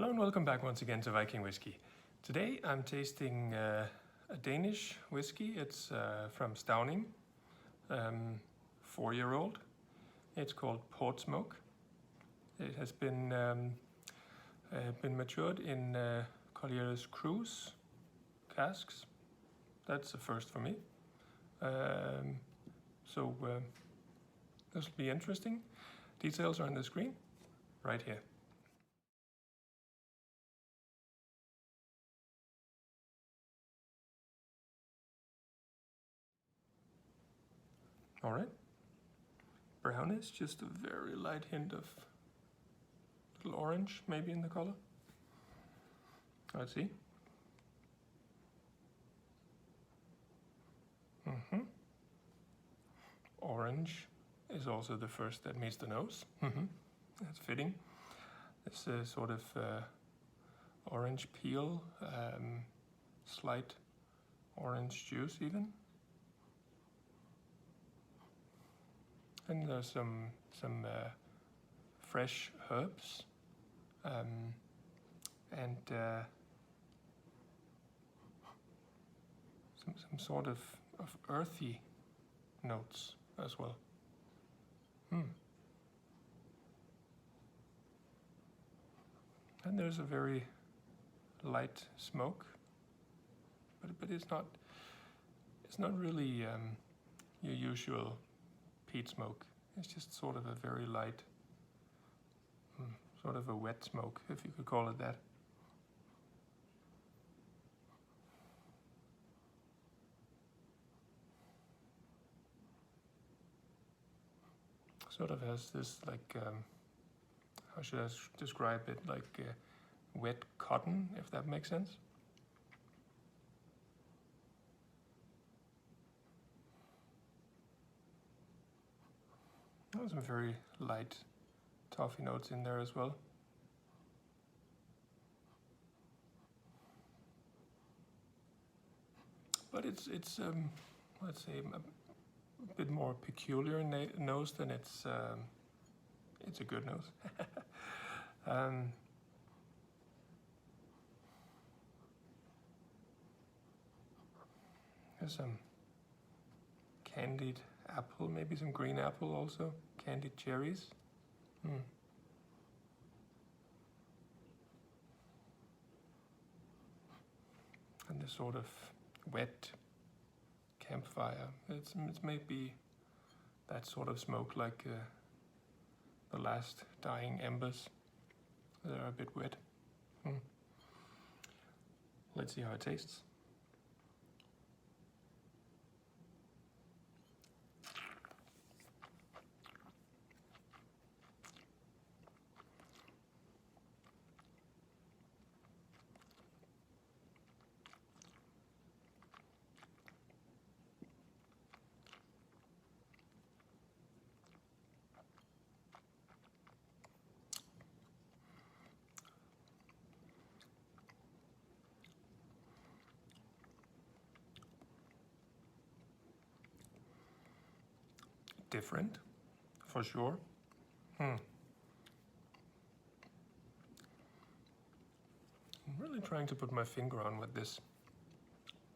Hello and welcome back once again to Viking Whiskey. Today I'm tasting a Danish whiskey. It's from Stauning, 4-year-old. It's called Port Smoke. It has been matured in Collier's Cruise casks. That's a first for me. So this will be interesting. Details are on the screen right here. All right. Brownish, just a very light hint of little orange maybe in the color. Let's see. Orange is also the first that meets the nose. That's fitting. It's a sort of orange peel, slight orange juice even. And there's some fresh herbs and some sort of earthy notes as well. And there's a very light smoke, but it's not really your usual peat smoke. It's just sort of a very light, sort of a wet smoke, if you could call it that. Sort of has this like, how should I describe it, like wet cotton, if that makes sense. There's some very light toffee notes in there as well. But it's let's say a bit more peculiar nose than it's a good nose. There's some candied apple, maybe some green apple also, candied cherries. And this sort of wet campfire. It's maybe that sort of smoke, like the last dying embers. They're a bit wet. Let's see how it tastes. Different, for sure. I'm really trying to put my finger on what this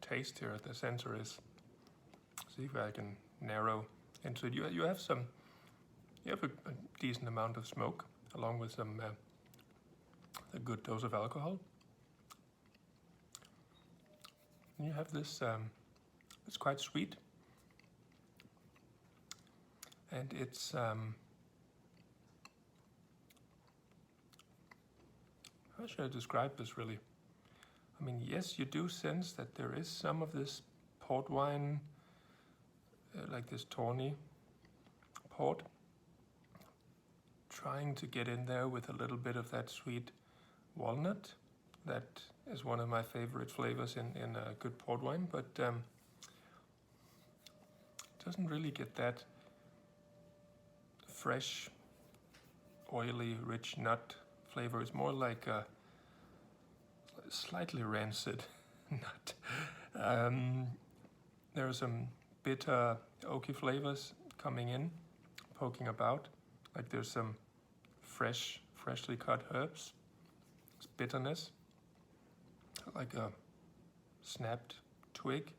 taste here at the center is. See if I can narrow into it. You have a decent amount of smoke, along with some a good dose of alcohol. And you have this. It's quite sweet. And it's how should I describe this really? I mean, yes, you do sense that there is some of this port wine, like this tawny port, trying to get in there with a little bit of that sweet walnut. That is one of my favorite flavors in a good port wine, but doesn't really get that fresh, oily, rich nut flavor. It's more like a slightly rancid nut. There are some bitter, oaky flavors coming in, poking about. Like there's some freshly cut herbs. It's bitterness, like a snapped twig.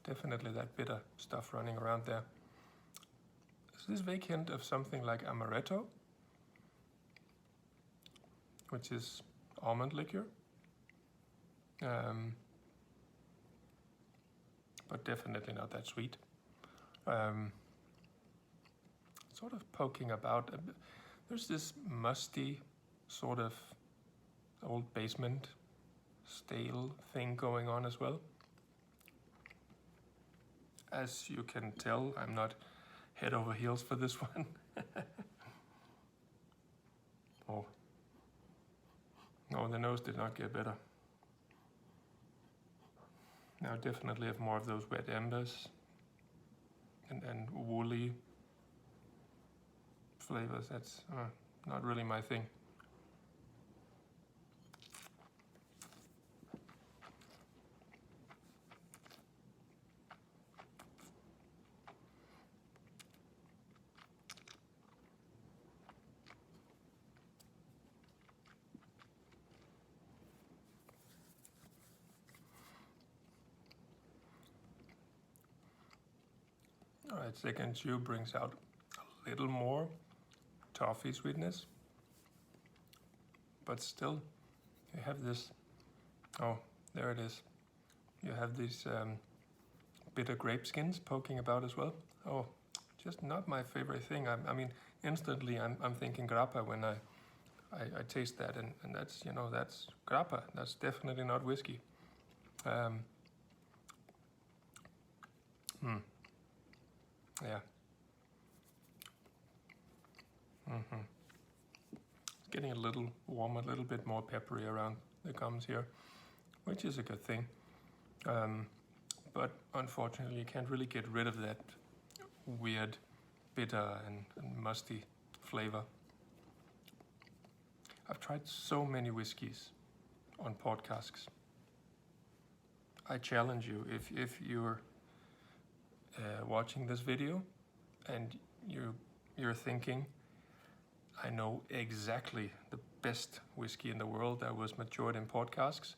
Definitely that bitter stuff running around there. Is this vague hint of something like amaretto, which is almond liquor? But definitely not that sweet. Sort of poking about. There's this musty sort of old basement stale thing going on as well. As you can tell, I'm not head over heels for this one. Oh. No, the nose did not get better. Now definitely have more of those wet embers and woolly flavors. That's not really my thing. Alright, second chew brings out a little more toffee sweetness, but still you have this, oh, there it is. You have these bitter grape skins poking about as well. Oh, just not my favorite thing. I mean, instantly I'm thinking grappa when I taste that, and that's, you know, that's grappa. That's definitely not whiskey. Yeah. It's getting a little warmer, a little bit more peppery around the gums here, which is a good thing. But unfortunately, you can't really get rid of that weird, bitter and musty flavor. I've tried so many whiskeys on port casks. I challenge you, if you're watching this video and you're thinking, I know exactly the best whiskey in the world that was matured in port casks,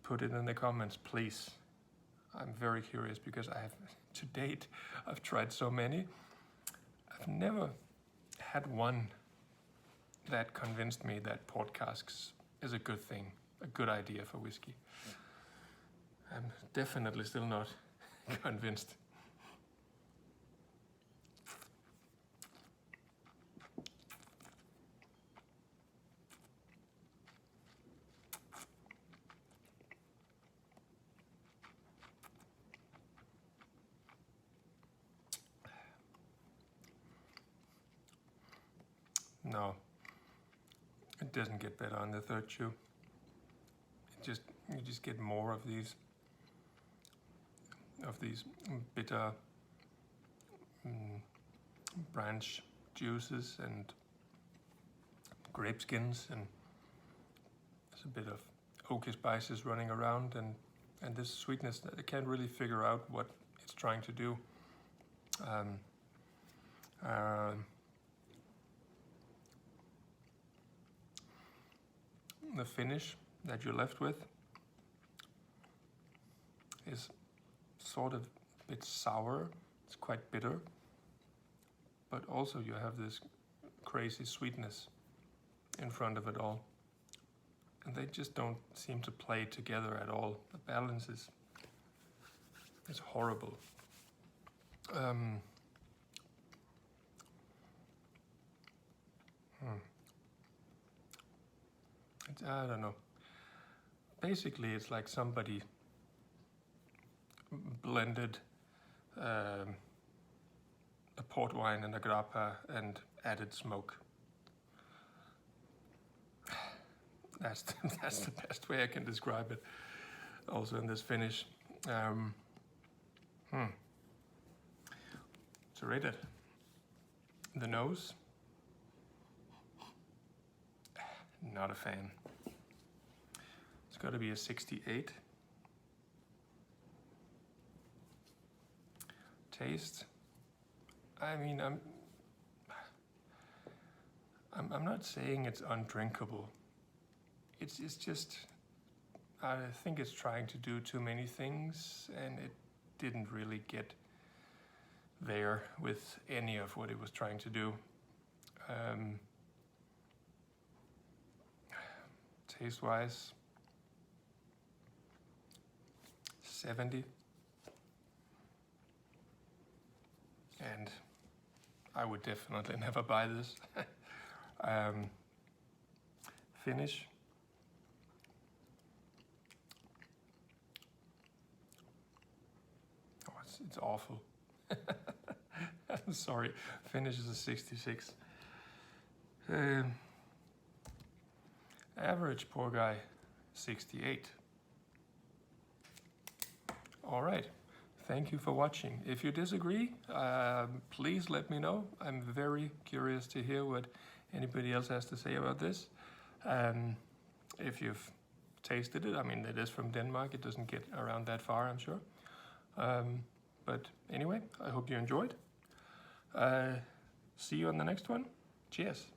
put it in the comments, please. I'm very curious because to date, I've tried so many. I've never had one that convinced me that port casks is a good thing, a good idea for whiskey. I'm definitely still not convinced. No, it doesn't get better on the third chew. You just get more of these bitter branch juices and grape skins, and there's a bit of oaky spices running around, and this sweetness that I can't really figure out what it's trying to do. The finish that you're left with is sort of a bit sour. It's quite bitter, but also you have this crazy sweetness in front of it all, and they just don't seem to play together at all. The balance is horrible. I don't know. Basically, it's like somebody blended a port wine and a grappa and added smoke. That's the best way I can describe it. Also in this finish. To rate it, the nose, not a fan. It's got to be a 68. Taste, I mean, I'm not saying it's undrinkable. It's just, I think it's trying to do too many things, and it didn't really get there with any of what it was trying to do. Taste-wise, 70. And I would definitely never buy this. Finish. Oh, it's awful. I'm sorry. Finish is a 66. Average poor guy, 68. All right. Thank you for watching. If you disagree, please let me know. I'm very curious to hear what anybody else has to say about this. If you've tasted it, I mean, it is from Denmark. It doesn't get around that far, I'm sure. But anyway, I hope you enjoyed. See you on the next one. Cheers.